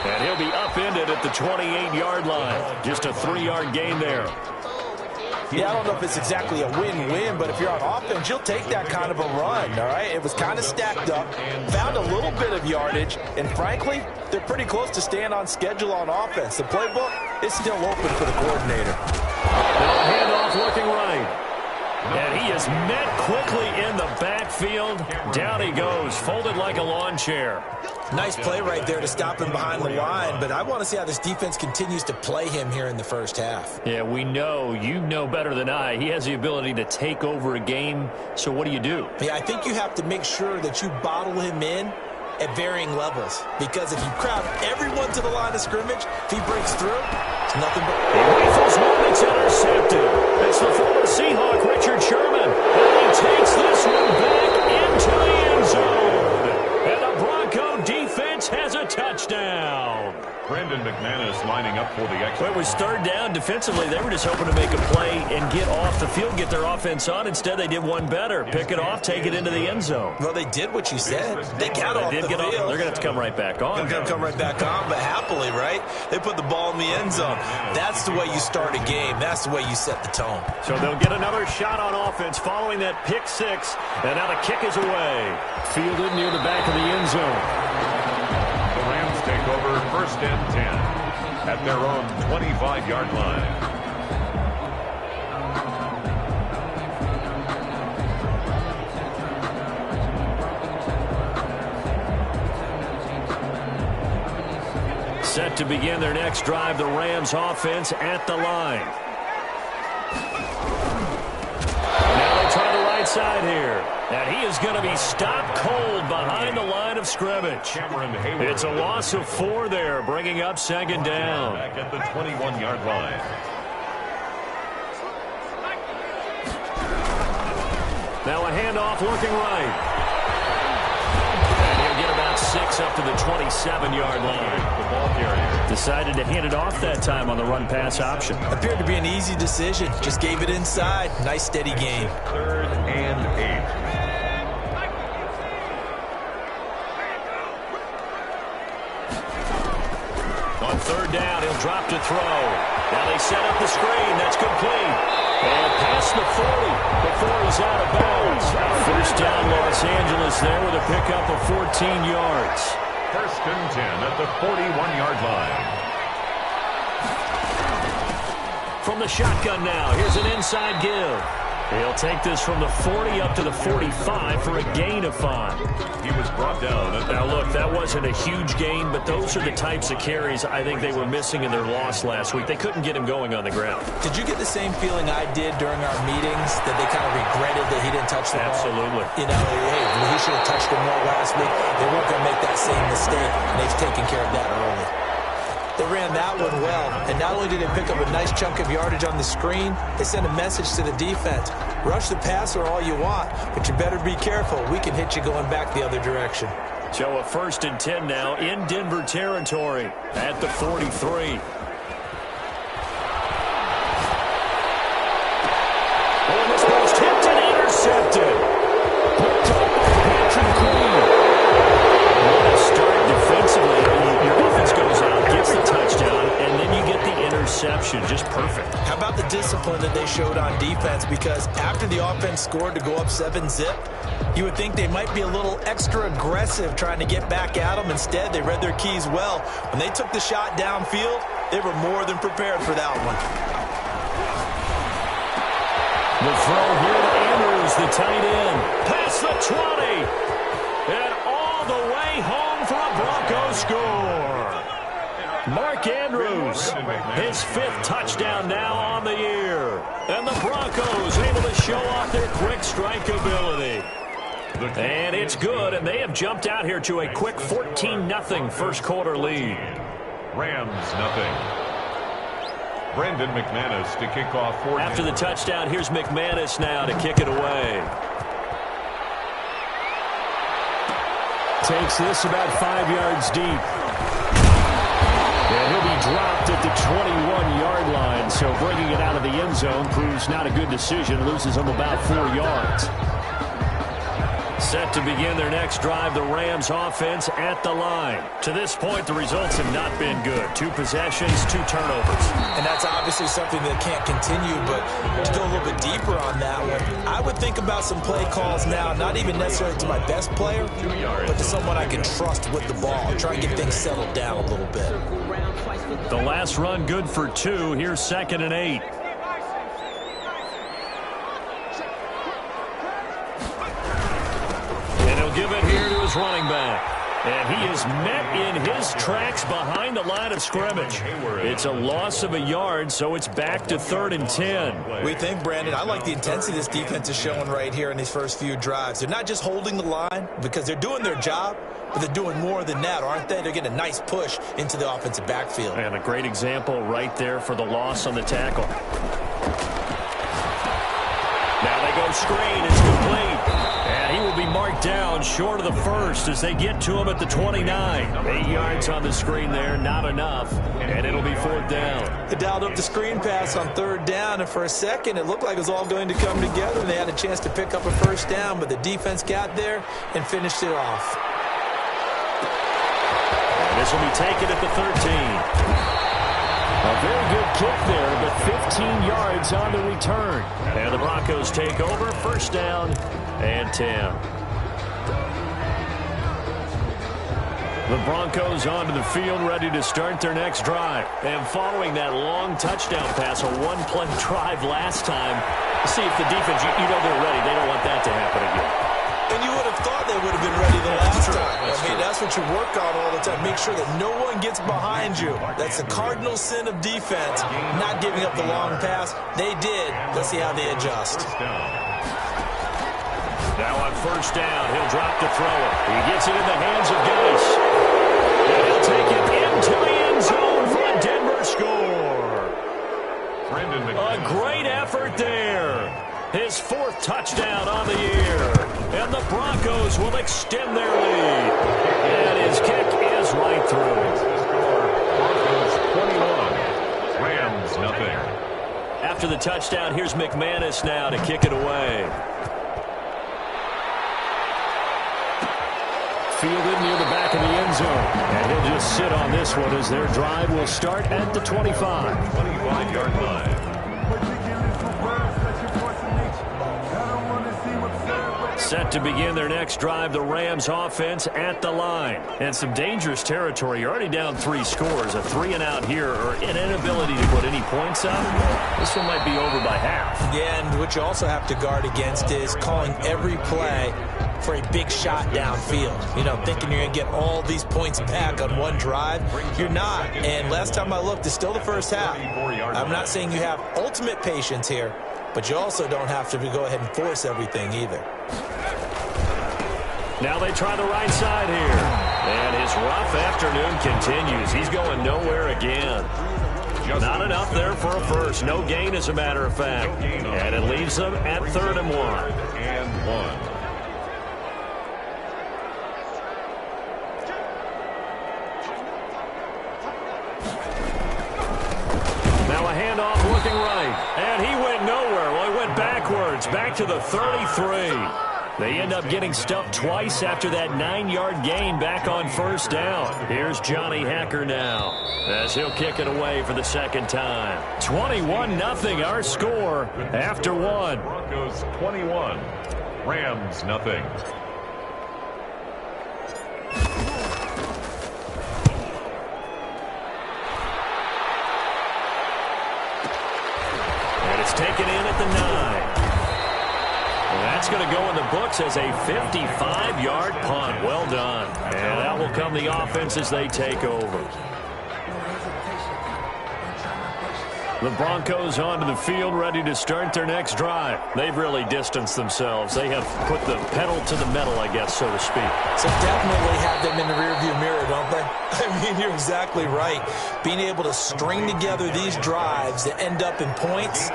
And he'll be upended at the 28-yard line. Just a 3-yard gain there. Yeah, I don't know if it's exactly a win-win, but if you're on offense, you'll take that kind of a run, all right? It was kind of stacked up, found a little bit of yardage, and frankly, they're pretty close to staying on schedule on offense. The playbook is still open for the coordinator. Now handoff looking right. And he is met quickly in the backfield. Down he goes, folded like a lawn chair. Nice play right there to stop him behind the line, but I want to see how this defense continues to play him here in the first half. Yeah, we know, you know better than I, he has the ability to take over a game. So what do you do? Yeah, I think you have to make sure that you bottle him in at varying levels, because if you crowd everyone to the line of scrimmage, if he breaks through, it's nothing but... He rifles one, it's intercepted. It's the former Seahawk, Richard Sherman, and he takes this one back into the end zone. And the Bronco defense has a touchdown. Brandon McManus lining up for the extra. Well, it was third down. Defensively, they were just hoping to make a play and get off the field, get their offense on. Instead, they did one better. Pick it off, take it into the end zone. Well, they did what you said. They got off the field. They're going to have to come right back on. They're going to come right back on, but happily, right? They put the ball in the end zone. That's the way you start a game. That's the way you set the tone. So they'll get another shot on offense following that pick six. And now the kick is away. Fielded near the back of the end zone. The Rams take over 1st and 10 at their own 25-yard line. Set to begin their next drive, the Rams offense at the line. Now they try the right side here. And he is going to be stopped cold behind the line of scrimmage. It's a loss of 4 there, bringing up 2nd down. Back at the 21-yard line. Now a handoff looking right. And he'll get about 6 up to the 27-yard line. The ball carrier decided to hand it off that time on the run-pass option. Appeared to be an easy decision. Just gave it inside. Nice, steady gain. 3rd and 8. On 3rd down, he'll drop to throw. Now they set up the screen. That's complete. And past the 40 before he's out of bounds. 1st down, Los Angeles there with a pickup of 14 yards. 1st and 10 at the 41-yard line. From the shotgun now, here's an inside give. He'll take this from the 40 up to the 45 for a gain of 5. He was brought down. Now, look, that wasn't a huge gain, but those are the types of carries I think they were missing in their loss last week. They couldn't get him going on the ground. Did you get the same feeling I did during our meetings, that they kind of regretted that he didn't touch the ball? Absolutely. You know, hey, he should have touched him more last week. They weren't going to make that same mistake, and they've taken care of that early. They ran that one well, and not only did they pick up a nice chunk of yardage on the screen, they sent a message to the defense. Rush the passer all you want, but you better be careful. We can hit you going back the other direction. So a 1st and 10 now in Denver territory at the 43. Oh, this ball's tipped and intercepted. Patrick Queen. What a start defensively. Your offense goes out, gets the touchdown, and then you get the interception. Just perfect. How about the discipline that they showed on defense? Because after the offense scored to go up 7-zip, you would think they might be a little extra aggressive trying to get back at them. Instead, they read their keys well. When they took the shot downfield, they were more than prepared for that one. The throw here to Andrews, the tight end. Past the 20. And all the way home for a Broncos score. Mark Andrews, his 5th touchdown now on the year. And the Broncos able to show off their quick strike ability. And it's good, and they have jumped out here to a quick 14-0 first quarter lead. Rams nothing. Brandon McManus to kick off for After the touchdown, here's McManus now to kick it away. Takes this about 5 yards deep. And he'll be dropped at the 21-yard line, so bringing it out of the end zone proves not a good decision. Loses him about 4 yards. Set to begin their next drive, the Rams offense at the line. To this point, the results have not been good. 2 possessions, 2 turnovers. And that's obviously something that can't continue, but to go a little bit deeper on that one, I would think about some play calls now, not even necessarily to my best player, but to someone I can trust with the ball. Try and get things settled down a little bit. The last run good for 2. Here's 2nd and 8. Give it here to his running back. And he is met in his tracks behind the line of scrimmage. It's a loss of a yard, so it's back to 3rd and 10. We think, Brandon, I like the intensity this defense is showing right here in these first few drives. They're not just holding the line because they're doing their job, but they're doing more than that, aren't they? They're getting a nice push into the offensive backfield. And a great example right there for the loss on the tackle. Now they go screen. It's complete. And he will be marked down short of the first as they get to him at the 29. 8 yards on the screen there, not enough. And it'll be 4th down. They dialed up the screen pass on 3rd down, and for a second it looked like it was all going to come together. They had a chance to pick up a 1st down, but the defense got there and finished it off. And this will be taken at the 13. A very good kick there, but 15 yards on the return. And the Broncos take over, 1st down and 10. The Broncos onto the field, ready to start their next drive. And following that long touchdown pass, a 1-play drive last time, see if the defense, you know they're ready. They don't want that to happen again. And you would have thought they would have been ready the last time. That's what you work on all the time. Make sure that no one gets behind you. That's the cardinal sin of defense, not giving up the long pass. They did. Let's see how they adjust. Now on 1st down, he'll drop to throw it. He gets it in the hands of Gase. And he'll take it into the end zone for a Denver score. A great effort there. His 4th touchdown on the year. And the Broncos will extend their lead. And his kick is right through. Broncos 21, Rams nothing. After the touchdown, here's McManus now to kick it away. Fielded near the back of the end zone. And he'll just sit on this one as their drive will start at the 25. 25-yard line. Set to begin their next drive, the Rams offense at the line. And some dangerous territory. You're already down 3 scores. A 3 and out here, or an inability to put any points up. This one might be over by half. Yeah, and what you also have to guard against is calling every play for a big shot downfield. You know, thinking you're going to get all these points back on one drive. You're not. And last time I looked, it's still the first half. I'm not saying you have ultimate patience here, but you also don't have to go ahead and force everything either. Now they try the right side here. And his rough afternoon continues. He's going nowhere again. Not enough there for a first. No gain, as a matter of fact. And it leaves them at 3rd and 1. Now a handoff looking right. And he went nowhere. Well, he went backwards. Back to the 33. They end up getting stuffed twice after that 9-yard gain back on 1st down. Here's Johnny Hacker now as he'll kick it away for the 2nd time. 21-0 our score after 1. Broncos 21, Rams nothing. And it's taken in at the 9. That's going to go in the books as a 55-yard punt. Well done. And that will come the offense as they take over. The Broncos onto the field, ready to start their next drive. They've really distanced themselves. They have put the pedal to the metal, I guess, so to speak. So definitely have them in the rearview mirror, don't they? I mean, you're exactly right. Being able to string together these drives that end up in points,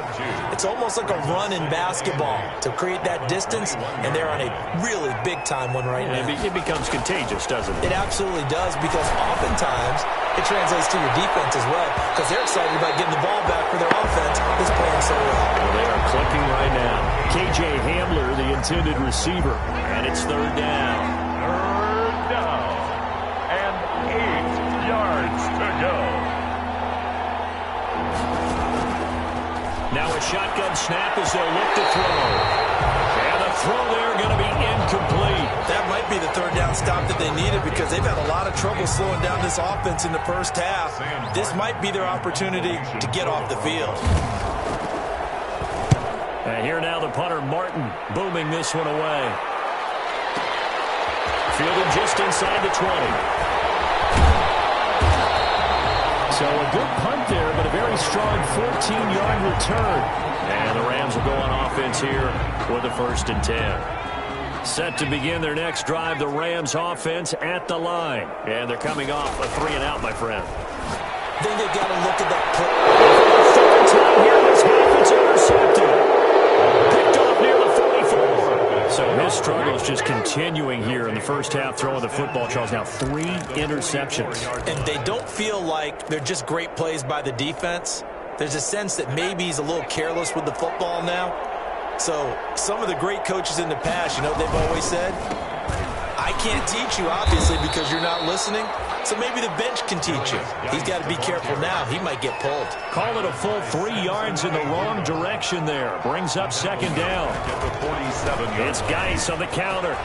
it's almost like a run in basketball to create that distance, and they're on a really big-time one right now. It becomes contagious, doesn't it? It absolutely does, because oftentimes it translates to your defense as well, because they're excited about getting the ball back for their offense that's playing so well. Well, they are clicking right now. K.J. Hamler, the intended receiver, and it's third down. Third down, and 8 yards to go. Now a shotgun snap as they'll look to throw. And the throw there going to be incomplete. That might be the third down stop that they needed, because they've had a lot of trouble slowing down this offense in the first half. This might be their opportunity to get off the field. And here now the punter, Martin, booming this one away. Fielded just inside the 20. So a good punt there, but a very strong 14-yard return. And the Rams will go on offense here with a 1st and 10. Set to begin their next drive, the Rams offense at the line. And they're coming off a 3-and-out, my friend. I think they've got to look at that play. Second time here, this half, it's intercepted. Picked off near the 44. So his struggle is just continuing here in the first half, throwing the football. Charles, now 3 interceptions. And they don't feel like they're just great plays by the defense. There's a sense that maybe he's a little careless with the football now. So some of the great coaches in the past, you know what they've always said? I can't teach you, obviously, because you're not listening. So maybe the bench can teach you. He's got to be careful now. He might get pulled. Call it a full 3 yards in the wrong direction there. Brings up second down. It's Geis on the counter.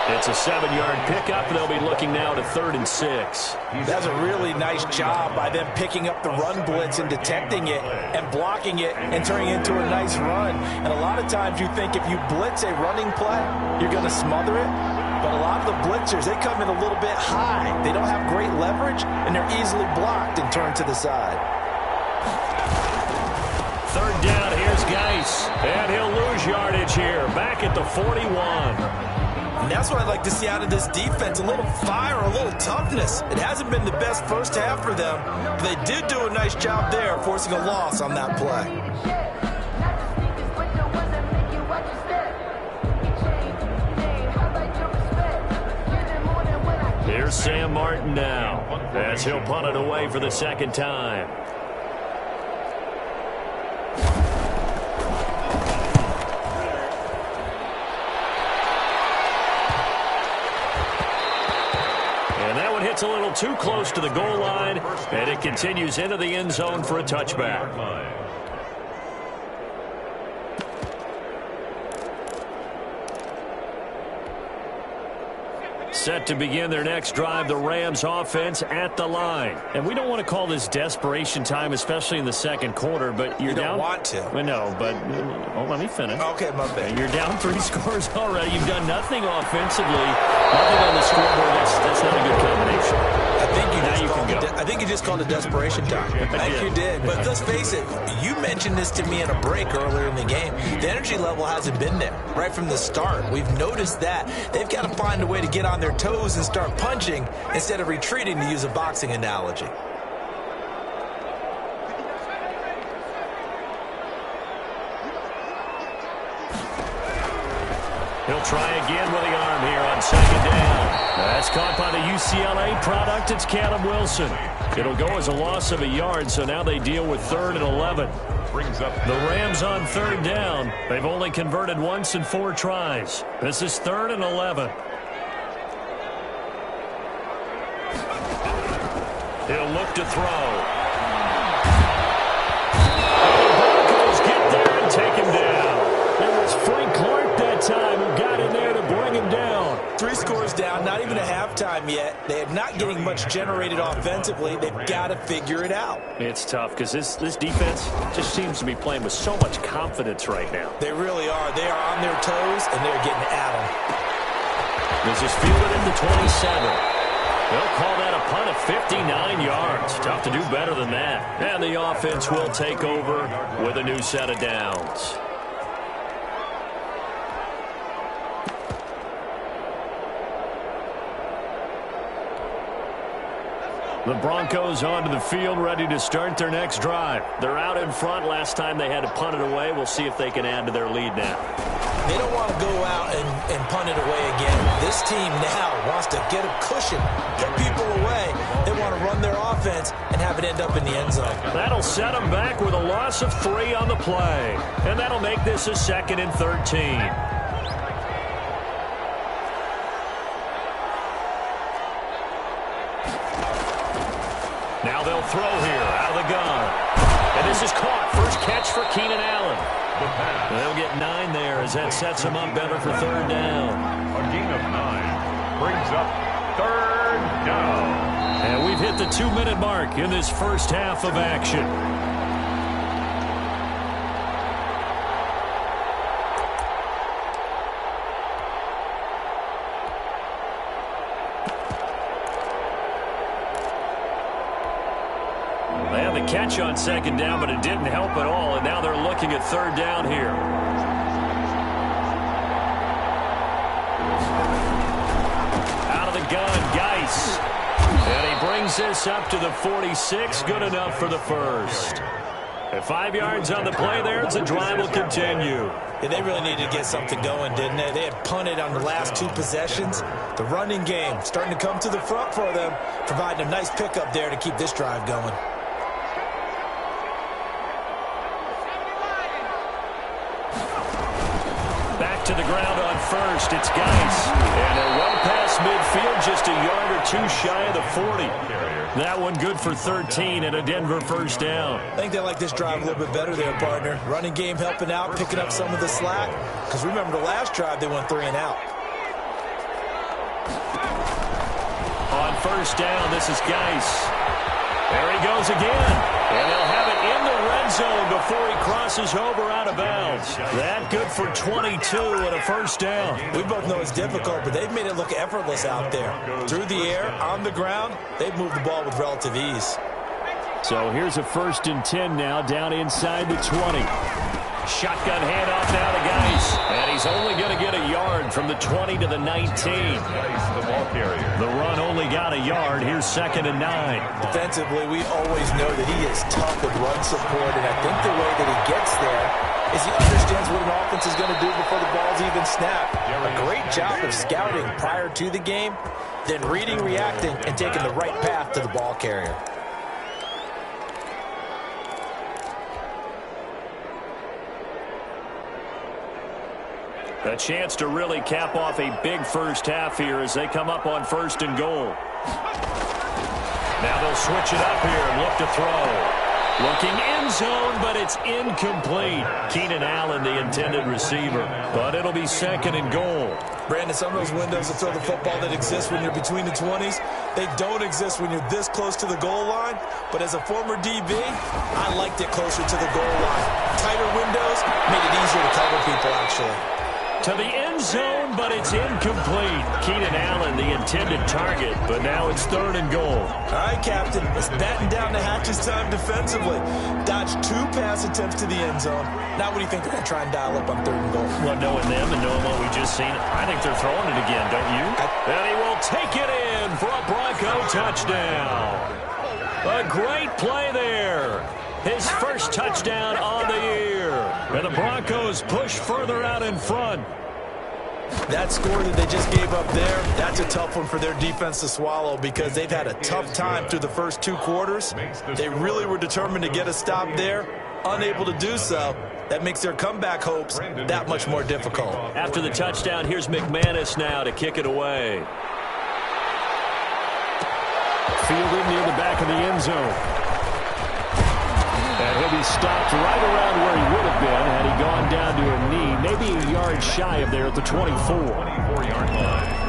It's a 7-yard pickup. They'll be looking now to 3rd and 6. That's a really nice job by them picking up the run blitz and detecting it and blocking it and turning it into a nice run. And a lot of times you think if you blitz a running play, you're going to smother it. But a lot of the blitzers, they come in a little bit high. They don't have great leverage, and they're easily blocked and turned to the side. 3rd down, here's Geis. And he'll lose yardage here. Back at the 41. And that's what I'd like to see out of this defense, a little fire, a little toughness. It hasn't been the best first half for them, but they did do a nice job there, forcing a loss on that play. Here's Sam Martin now, as he'll punt it away for the 2nd time. It's a little too close to the goal line, and it continues into the end zone for a touchback. Set to begin their next drive, the Rams offense at the line. And we don't want to call this desperation time, especially in the 2nd quarter, but you're down. You don't want to. Well, no, but let me finish. Okay, my bad. You're down 3 scores already. You've done nothing offensively, nothing on the scoreboard. That's not a good combination. I think you just called it desperation time. I think you did. But let's face it, you mentioned this to me in a break earlier in the game. The energy level hasn't been there right from the start. We've noticed that. They've got to find a way to get on their toes and start punching instead of retreating, to use a boxing analogy. He'll try again with the arm here on 2nd down. That's caught by the UCLA product. It's Callum Wilson. It'll go as a loss of a yard, so now they deal with 3rd and 11. The Rams on 3rd down. They've only converted once in 4 tries. This is 3rd and 11. He'll look to throw. The Broncos get there and take him down. It was Frank Clark that time who got in there to bring him down. 3 scores down, not even a halftime yet. They are not getting much generated offensively. They've got to figure it out. It's tough because this defense just seems to be playing with so much confidence right now. They really are. They are on their toes, and they're getting at them. This is fielded in the 27. They'll call that a punt of 59 yards. Tough to do better than that. And the offense will take over with a new set of downs. The Broncos onto the field, ready to start their next drive. They're out in front. Last time they had to punt it away. We'll see if they can add to their lead now. They don't want to go out and punt it away again. This team now wants to get a cushion, put people away. They want to run their offense and have it end up in the end zone. That'll set them back with a loss of 3 on the play. And that'll make this a 2nd and 13. Now they'll throw here out of the gun. And this is caught. First catch for Keenan Allen. They'll get 9 there as that sets them up better for 3rd down. A gain of 9 brings up 3rd down. And we've hit the 2-minute mark in this first half of action. They had the catch on 2nd down, but it didn't help at all, and now they're looking at 3rd down here. Out of the gun, Geis. And he brings this up to the 46, good enough for the first. At 5 yards on the play there, the drive will continue. Yeah, they really needed to get something going, didn't they? They had punted on the last 2 possessions. The running game starting to come to the front for them, providing a nice pickup there to keep this drive going. Back to the ground on first. It's Geis. And they're well past midfield, just a yard or 2 shy of the 40. That one good for 13 and a Denver first down. I think they like this drive a little bit better there, partner. Running game helping out, picking up some of the slack. Because remember the last drive, they went 3 and out. On first down, this is Geis. There he goes again. And they'll have it in the red zone before he crosses over out of bounds. That good for 22 and a first down. We both know it's difficult, but they've made it look effortless out there. Through the air, on the ground, they've moved the ball with relative ease. So here's a 1st and 10 now, down inside the 20. Shotgun handoff now to Geis. And he's only going to get a yard from the 20 to the 19. The ball carrier. The run only got a yard. Here's 2nd and 9. Defensively, we always know that he is tough with run support, and I think the way that he gets there is he understands what an offense is going to do before the ball's even snapped. A great job of scouting prior to the game, then reading, reacting, and taking the right path to the ball carrier. A chance to really cap off a big first half here as they come up on 1st and goal. Now they'll switch it up here and look to throw. Looking end zone, but it's incomplete. Keenan Allen, the intended receiver. But it'll be 2nd and goal. Brandon, some of those windows to throw the football that exist when you're between the 20s, they don't exist when you're this close to the goal line. But as a former DB, I liked it closer to the goal line. Tighter windows made it easier to cover people, actually. To the end zone, but it's incomplete. Keenan Allen, the intended target, but now it's 3rd and goal. All right, Captain, it's batten down the hatches time defensively. Dodged 2 pass attempts to the end zone. Now what do you think they're going to try and dial up on 3rd and goal? Well, knowing them and knowing what we just seen, I think they're throwing it again, don't you? And he will take it in for a Bronco touchdown. A great play there. His first touchdown on the year. And the Broncos push further out in front. That score that they just gave up there, that's a tough one for their defense to swallow because they've had a tough time through the first 2 quarters. They really were determined to get a stop there, unable to do so. That makes their comeback hopes that much more difficult. After the touchdown, here's McManus now to kick it away. Fielded near the back of the end zone. And he'll be stopped right around where he would have been had he gone down to a knee, maybe a yard shy of there at the 24. 24-yard line.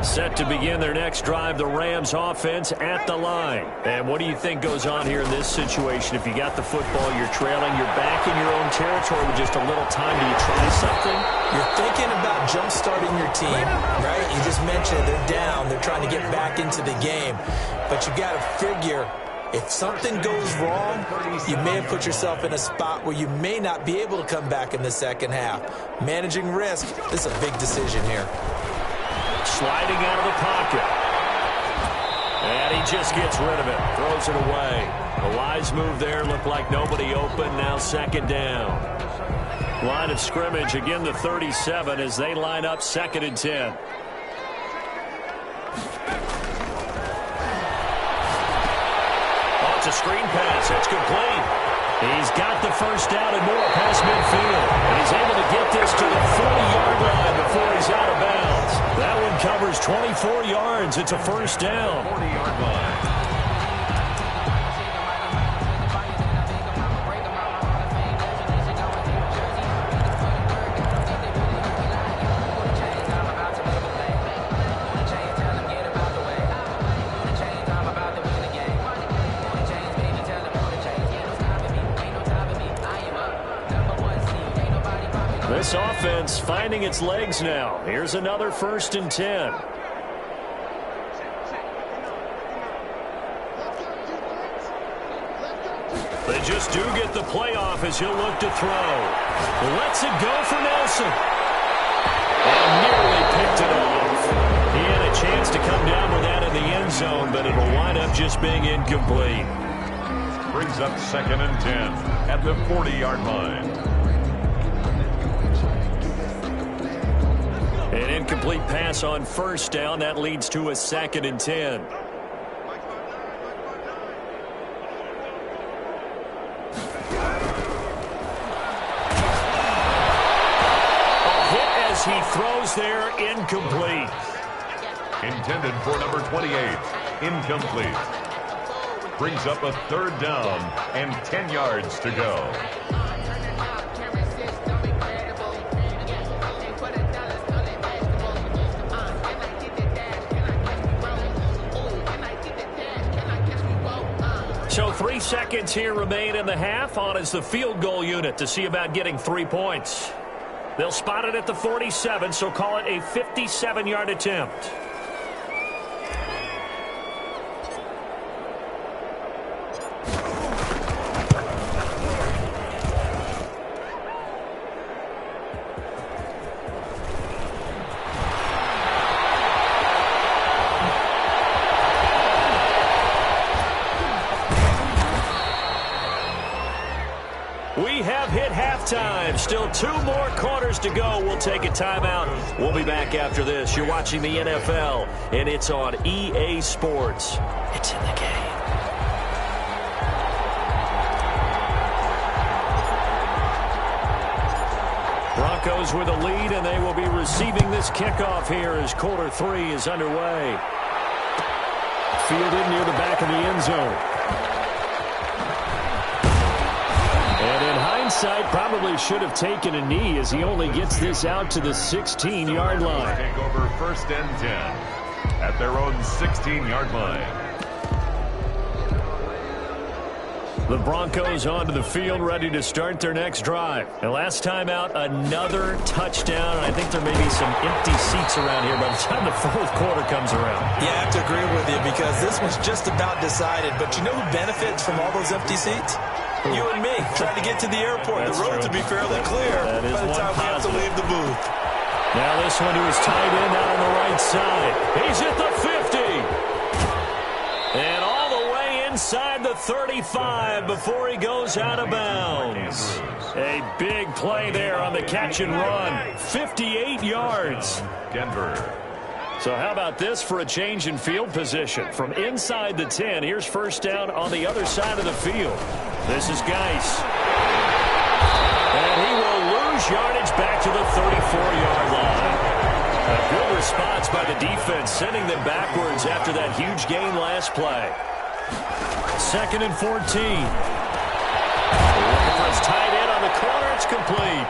Set to begin their next drive, the Rams offense at the line. And what do you think goes on here in this situation? If you got the football, you're trailing, you're back in your own territory with just a little time. Do you try something? You're thinking about jump-starting your team, right? You just mentioned they're down. They're trying to get back into the game. But you got to figure if something goes wrong, you may have put yourself in a spot where you may not be able to come back in the second half. Managing risk, this is a big decision here. Sliding out of the pocket. And he just gets rid of it, throws it away. A wise move there, looked like nobody open, now second down. Line of scrimmage, again the 37 as they line up 2nd and 10. Oh, it's a screen pass, it's complete. He's got the first down and more past midfield. And he's able to get this to the 40-yard line before he's out of bounds. That one covers 24 yards. It's a first down. 40-yard line. This offense finding its legs now. Here's another 1st and 10. They just do get the playoff as he'll look to throw. Lets it go for Nelson. And nearly picked it off. He had a chance to come down with that in the end zone, but it'll wind up just being incomplete. Brings up 2nd and 10 at the 40-yard line. An incomplete pass on 1st down. That leads to a 2nd and 10. A hit as he throws there, incomplete. Intended for number 28, incomplete. Brings up a 3rd down and 10 yards to go. So 3 seconds here remain in the half. On is the field goal unit to see about getting 3 points. They'll spot it at the 47, so call it a 57-yard attempt. We have hit halftime. Still 2 more quarters to go. We'll take a timeout. We'll be back after this. You're watching the NFL, and it's on EA Sports. It's in the game. Broncos with a lead, and they will be receiving this kickoff here as quarter 3 is underway. Fielded near the back of the end zone. And in hindsight, probably should have taken a knee as he only gets this out to the 16-yard line. Take over 1st and 10 at their own 16-yard line. The Broncos onto the field, ready to start their next drive. And last time out, another touchdown. And I think there may be some empty seats around here by the time the 4th quarter comes around. Yeah, I have to agree with you because this one's just about decided. But you know who benefits from all those empty seats? You and me, trying to get to the airport. That's the road true. to be fairly clear by the time we have to leave the booth. Now this one to his tight end out on the right side. He's at the 50. And all the way inside the 35 before he goes out of bounds. A big play there on the catch and run. 58 yards. Denver. So how about this for a change in field position? From inside the 10, here's 1st down on the other side of the field. This is Geis. And he will lose yardage back to the 34-yard line. A good response by the defense, sending them backwards after that huge gain last play. 2nd and 14. Looking for his tight end on the corner. It's complete.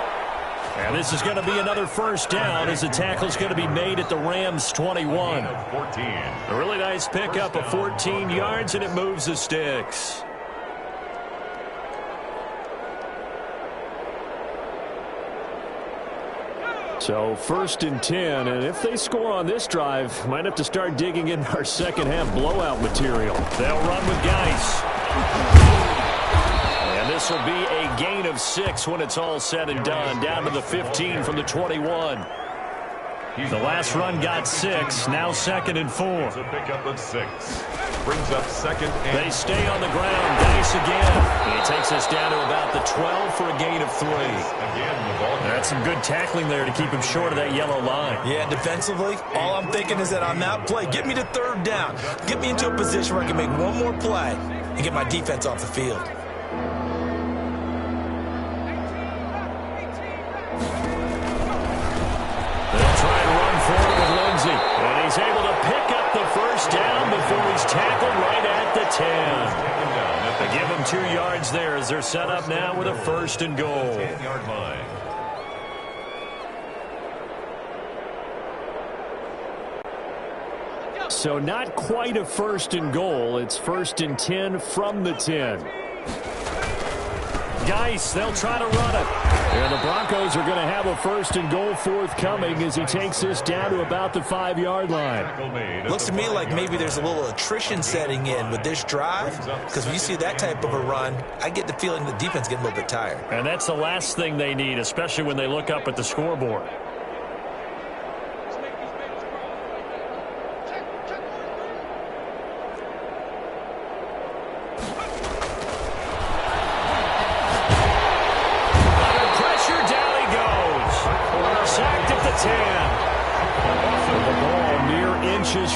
And this is going to be another 1st down as the tackle's going to be made at the Rams' 21. 14. A really nice pickup of 14 yards, and it moves the sticks. So 1st and 10, and if they score on this drive, might have to start digging in our second half blowout material. They'll run with Geis. And this will be a gain of 6 when it's all said and done, down to the 15 from the 21. The last run got 6, now 2nd and 4. It's a pickup of 6. Brings up 2nd and... They stay on the ground. Dice again. And he takes us down to about the 12 for a gain of 3. Again, the ball. That's some good tackling there to keep him short of that yellow line. Yeah, defensively, all I'm thinking is that on that play, get me to 3rd down. Get me into a position where I can make one more play and get my defense off the field. And he's able to pick up the 1st down before he's tackled right at the 10. They give him 2 yards there as they're set up now with a 1st and goal. 10-yard line. So not quite a 1st and goal. It's 1st and 10 from the 10. Geis, they'll try to run it. And the Broncos are going to have a 1st and goal forthcoming as he takes this down to about the 5-yard line. Looks to me like maybe there's a little attrition setting in with this drive, because when you see that type of a run, I get the feeling the defense getting a little bit tired. And that's the last thing they need, especially when they look up at the scoreboard.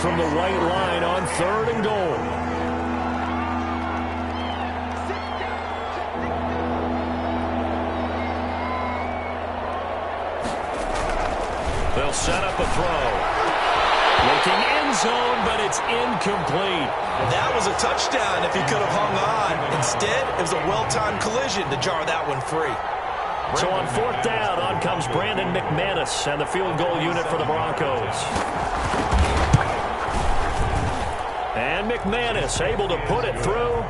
From the white line on 3rd and goal. They'll set up a throw. Looking end zone, but it's incomplete. That was a touchdown if he could have hung on. Instead, it was a well-timed collision to jar that one free. So on 4th down, on comes Brandon McManus and the field goal unit for the Broncos. And McManus able to put it through.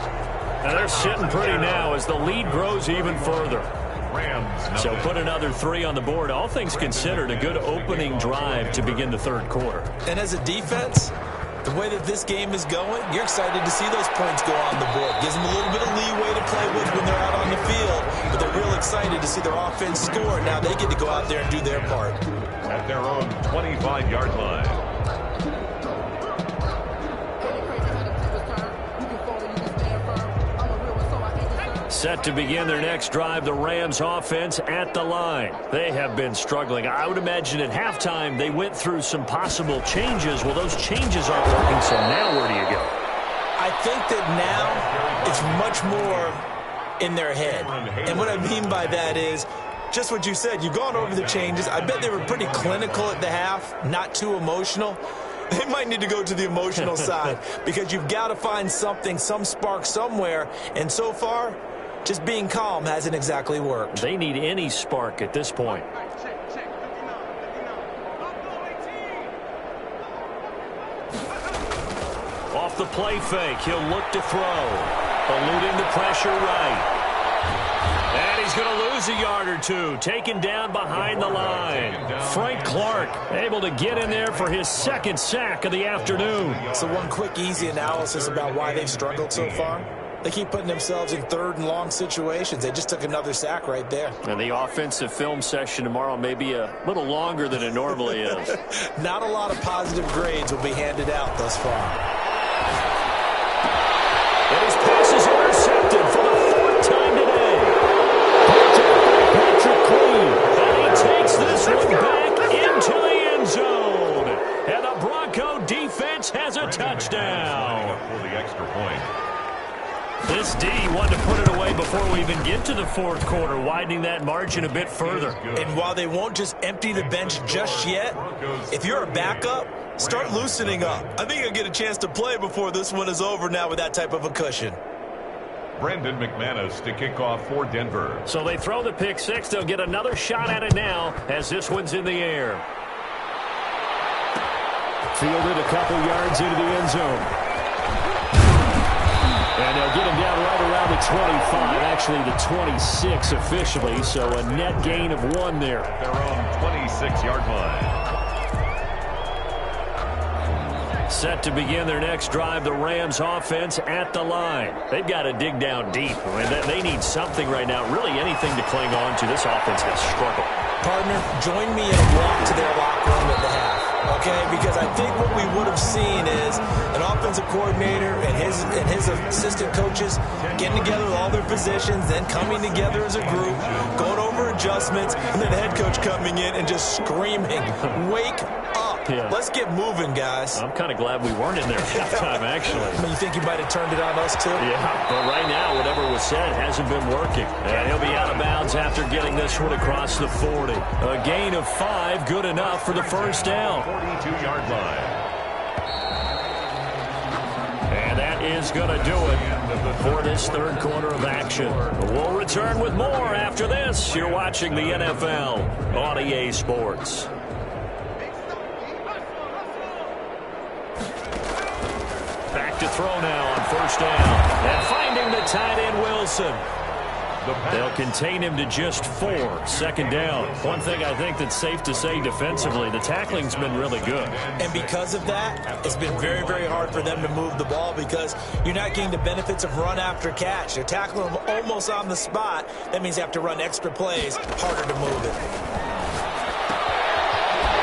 And they're sitting pretty now as the lead grows even further. So put another 3 on the board. All things considered, a good opening drive to begin the 3rd quarter. And as a defense, the way that this game is going, you're excited to see those points go on the board. Gives them a little bit of leeway to play with when they're out on the field. But they're real excited to see their offense score. Now they get to go out there and do their part. At their own 25-yard line. Set to begin their next drive, the Rams offense at the line. They have been struggling. I would imagine at halftime they went through some possible changes. Well, those changes aren't working, so now where do you go? I think that now it's much more in their head. And what I mean by that is just what you said. You've gone over the changes. I bet they were pretty clinical at the half, not too emotional. They might need to go to the emotional side because you've got to find something, some spark somewhere. And so far, just being calm hasn't exactly worked. They need any spark at this point. Off the play fake, he'll look to throw. Eluding the pressure right. And he's going to lose a yard or 2. Taken down behind the line. Frank Clark able to get in there for his 2nd sack of the afternoon. So one quick, easy analysis about why they've struggled so far. They keep putting themselves in 3rd and long situations. They just took another sack right there. And the offensive film session tomorrow may be a little longer than it normally is. Not a lot of positive grades will be handed out thus far. And his pass is intercepted for the 4th time today. Patrick Queen. And he takes this one back into the end zone. And the Bronco defense has a touchdown. For the extra point. This D wanted to put it away before we even get to the 4th quarter, widening that margin a bit further. And while they won't just empty the bench just yet, if you're a backup, start loosening up. I think you'll get a chance to play before this one is over now with that type of a cushion. Brandon McManus to kick off for Denver. So they throw the pick 6. They'll get another shot at it now as this one's in the air. Fielded a couple yards into the end zone. And they'll get him down right around the 25, actually the 26 officially, so a net gain of 1 there. Their own 26-yard line. Set to begin their next drive, the Rams offense at the line. They've got to dig down deep. I mean, they need something right now, really anything to cling on to. This offense has struggled. Partner, join me in a walk to their locker room at the half, okay? Because I think what we would have seen is an offensive coordinator and his assistant coaches getting together with all their positions, then coming together as a group, going over adjustments, and then the head coach coming in and just screaming, "Wake up." Yeah. Let's get moving, guys. I'm kind of glad we weren't in there halftime, actually. I mean, you think you might have turned it on us, too? Yeah, but right now, whatever was said hasn't been working. And he'll be out of bounds after getting this one across the 40. A gain of 5, good enough for the first down. 42-yard line. And that is going to do it for this third quarter of action. We'll return with more after this. You're watching the NFL on EA Sports. Back to throw now on first down. And finding the tight end, Wilson. They'll contain him to just 4. Second down. One thing I think that's safe to say defensively, the tackling's been really good. And because of that, it's been very, very hard for them to move the ball because you're not getting the benefits of run after catch. You're tackling them almost on the spot. That means you have to run extra plays, harder to move it.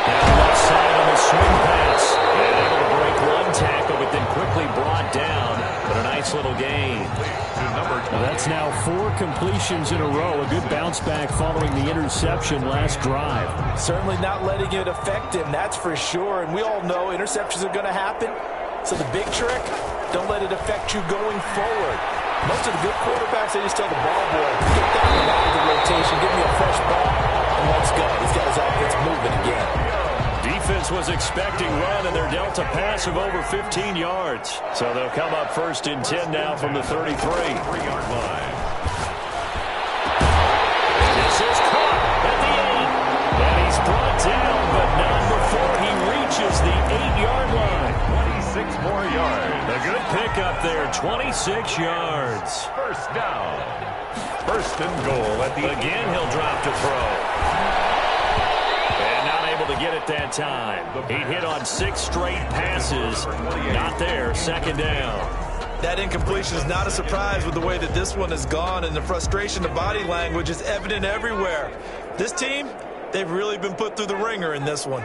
And left side on the swing pass. And able to break one tackle, but then quickly brought down. But a nice little gain. That's now 4 completions in a row. A good bounce back following the interception last drive. Certainly not letting it affect him, that's for sure. And we all know interceptions are going to happen. So the big trick, don't let it affect you going forward. Most of the good quarterbacks, they just tell the ball boy, get down and out of the rotation, give me a fresh ball, and let's go. He's got his offense moving again. Defense was expecting run, and they're dealt a pass of over 15 yards. So they'll come up first and 10 now from the 33. 3-yard line. This is caught at the 8. And he's brought down, but not before he reaches the 8-yard line. 26 more yards. A good pickup there, 26 yards. First down. First and goal at the Again, he'll drop to throw. To get it that time. He hit on 6 straight passes. Not there. Second down. That incompletion is not a surprise with the way that this one has gone, and the frustration, the body language is evident everywhere. This team, they've really been put through the ringer in this one.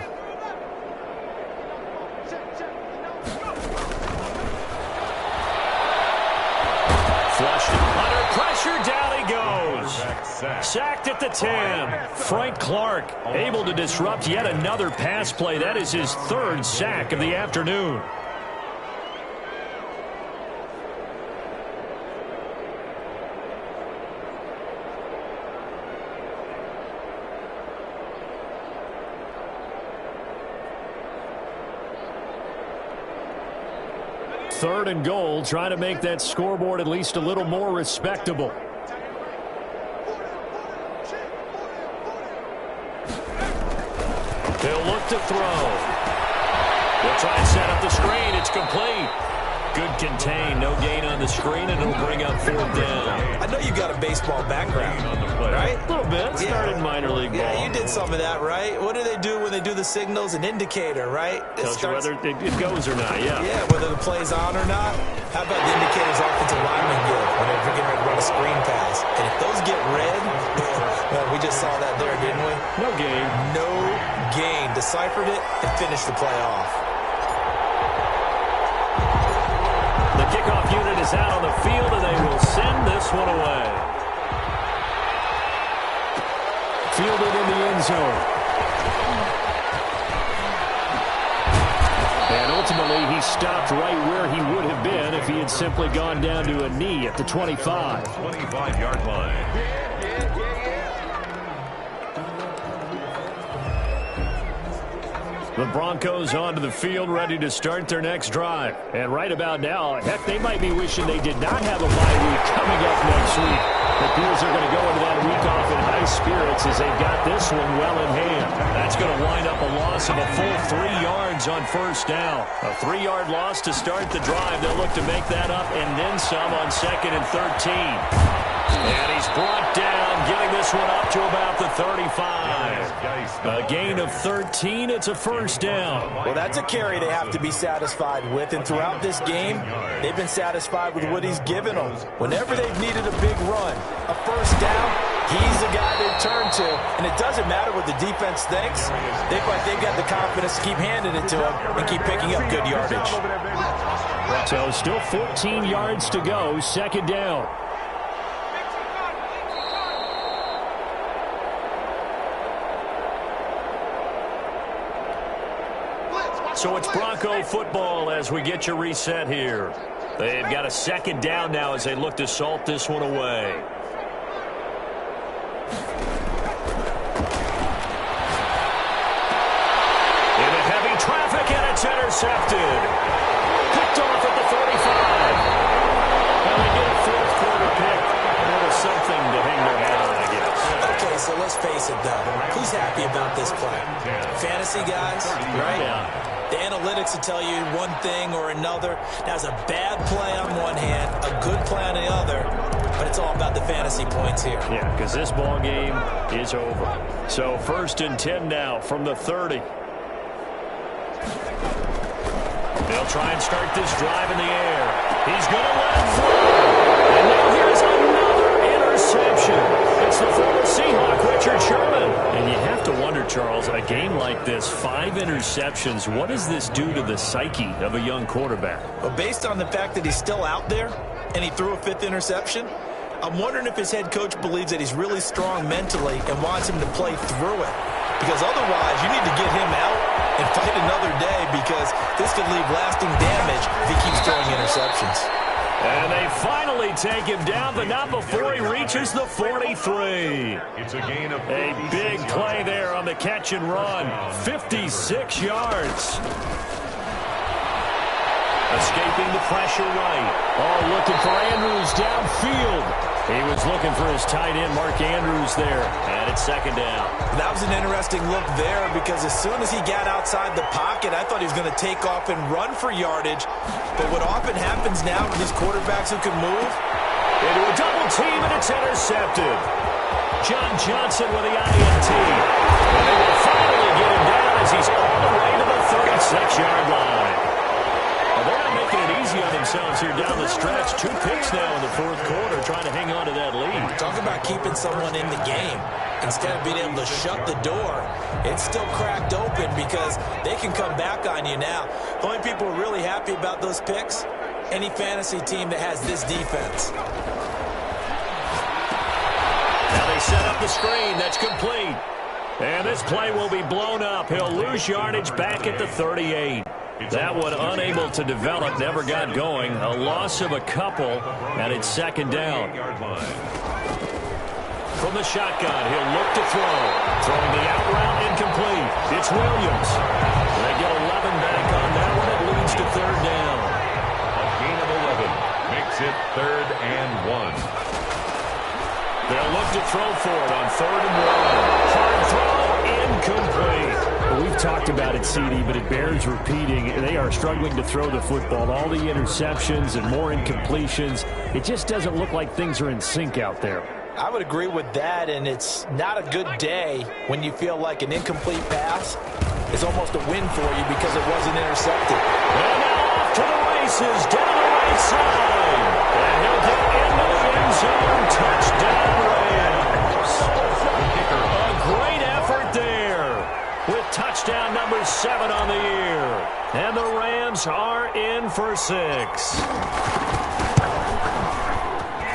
Flushed under pressure, down he goes. Sacked at the 10. Frank Clark able to disrupt yet another pass play. That is his 3rd sack of the afternoon. Third and goal, trying to make that scoreboard at least a little more respectable. They'll look to throw. They'll try and set up the screen. It's complete. Good contain. No gain on the screen, and it'll bring up 4th down. I know you got a baseball background, right? A little bit. Started minor league ball. Yeah, you did some of that, right? What do they do when they do the signals? An indicator, right? Tells you whether it goes or not, yeah. Yeah, whether the play's on or not. How about the indicators offensive linemen give when they're getting ready to run a screen pass? And if those get red, well, we just saw that there, didn't we? No gain. No gain. Deciphered it and finished the play off. The kickoff unit is out on the field, and they will send this one away. Fielded in the end zone. And ultimately, he stopped right where he would have been if he had simply gone down to a knee at the 25. 25-yard line. The Broncos onto the field, ready to start their next drive. And right about now, heck, they might be wishing they did not have a bye week coming up next week. The Bears are going to go into that week off in high spirits as they've got this one well in hand. That's going to wind up a loss of a full 3 yards on first down. A 3-yard loss to start the drive. They'll look to make that up and then some on 2nd and 13. And he's brought down, getting this one up to about the 35. A gain of 13. It's a first down. Well, that's a carry they have to be satisfied with. And throughout this game, they've been satisfied with what he's given them. Whenever they've needed a big run, a first down, he's the guy they turn to. And it doesn't matter what the defense thinks. They've got the confidence to keep handing it to them and keep picking up good yardage. So still 14 yards to go, second down. So it's Bronco football as we get you reset here. They've got a second down now as they look to salt this one away. Into heavy traffic, and it's intercepted. Picked off at the 45. And they get a fourth quarter pick. A little something to hang their hat on, I guess. Okay, so let's face it, though. Who's happy about this play? Fantasy guys, right? Yeah. The analytics will tell you one thing or another. That's a bad play on one hand, a good play on the other, but it's all about the fantasy points here. Yeah, because this ball game is over. So 1st and 10 now from the 30. They'll try and start this drive in the air. He's going to let it through. And now here's another interception. It's the former Seahawk, Richard Sherman. And you have to wonder, Charles, a game like this, 5 interceptions, what does this do to the psyche of a young quarterback? Well, based on the fact that he's still out there and he threw a 5th interception, I'm wondering if his head coach believes that he's really strong mentally and wants him to play through it. Because otherwise, you need to get him out and fight another day, because this could leave lasting damage if he keeps throwing interceptions. And they finally take him down, but not before he reaches the 43. It's a gain of A big play there on the catch and run. 56 yards. Escaping the pressure right. Oh, looking for Andrews downfield. He was looking for his tight end, Mark Andrews, there. And it's second down. That was an interesting look there, because as soon as he got outside the pocket, I thought he was going to take off and run for yardage. But what often happens now with these quarterbacks who can move? Into a double team, and it's intercepted. John Johnson with the INT. And they will finally get him down as he's all the way to the 36-yard line. Well, they're not making it easy on themselves here down the stretch. 2 picks now in the 4th quarter, trying to hang on to that lead. Talk about keeping someone in the game. Instead of being able to shut the door, it's still cracked open, because they can come back on you now. The only people who are really happy about those picks, any fantasy team that has this defense. Now they set up the screen. That's complete. And this play will be blown up. He'll lose yardage back at the 38. That one unable to develop, never got going. A loss of a couple, and it's second down. From the shotgun, he'll look to throw. Throwing the out route, incomplete. It's Williams. They get 11 back on that one. It leads to third down. A gain of 11 makes it 3rd and 1. They'll look to throw for it on 3rd and 1. Hard throw, incomplete. Well, we've talked about it, CD, but it bears repeating. They are struggling to throw the football. All the interceptions and more incompletions. It just doesn't look like things are in sync out there. I would agree with that, and it's not a good day when you feel like an incomplete pass is almost a win for you because it wasn't intercepted. And now off to the races, down the right side. And he'll get into the end zone. Touchdown, Rams. A great effort there, with touchdown number 7 on the year. And the Rams are in for 6.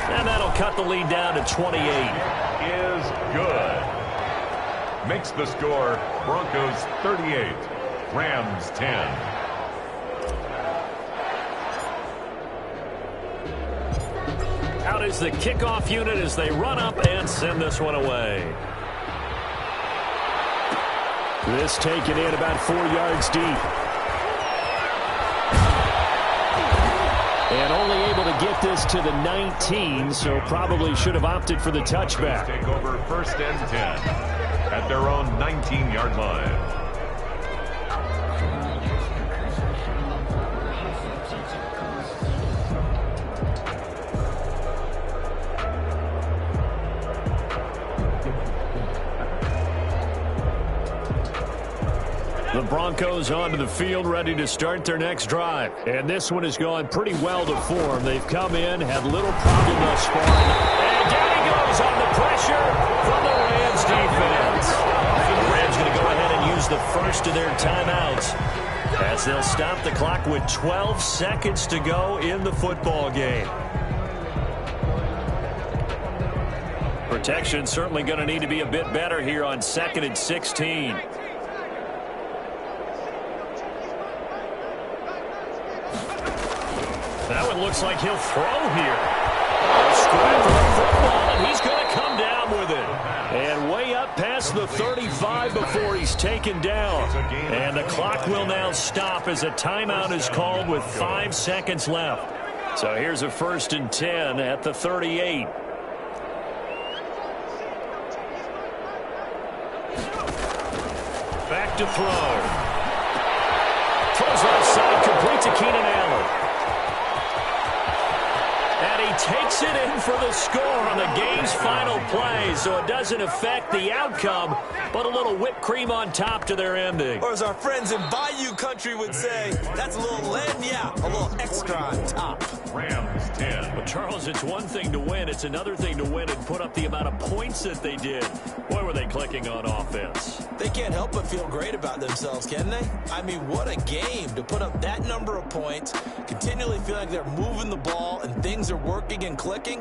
And that'll cut the lead down to 28. Is good. Makes the score Broncos 38, Rams 10. Out is the kickoff unit as they run up and send this one away. This taken in about 4 yards deep. And only able to get this to the 19, so probably should have opted for the touchback. Take over 1st and 10 at their own 19-yard line. The Broncos onto the field, ready to start their next drive. And this one has gone pretty well to form. They've come in, had little problem thus far. And down he goes on the pressure from the Rams defense. their timeouts, as they'll stop the clock with 12 seconds to go in the football game. Protection certainly going to need to be a bit better here on 2nd and 16. That one looks like he'll throw here. Scrap for the football, and he's going to come down with it. And way up past the 35 before he's taken down. And the clock will now stop as a timeout is called with 5 seconds left. So here's a 1st and 10 at the 38. Back to throw. Throws left side, complete to Keenan Allen. And he takes it in for the score on the game's final play, so it doesn't affect the outcome, but a little whipped cream on top to their ending. Or as our friends in Bayou Country would say, that's a little lagniappe, a little extra on top. Rams 10. But Charles, it's one thing to win. It's another thing to win and put up the amount of points that they did. Boy, were they clicking on offense. They can't help but feel great about themselves, can they? I mean, what a game to put up that number of points, continually feel like they're moving the ball and things are working and clicking.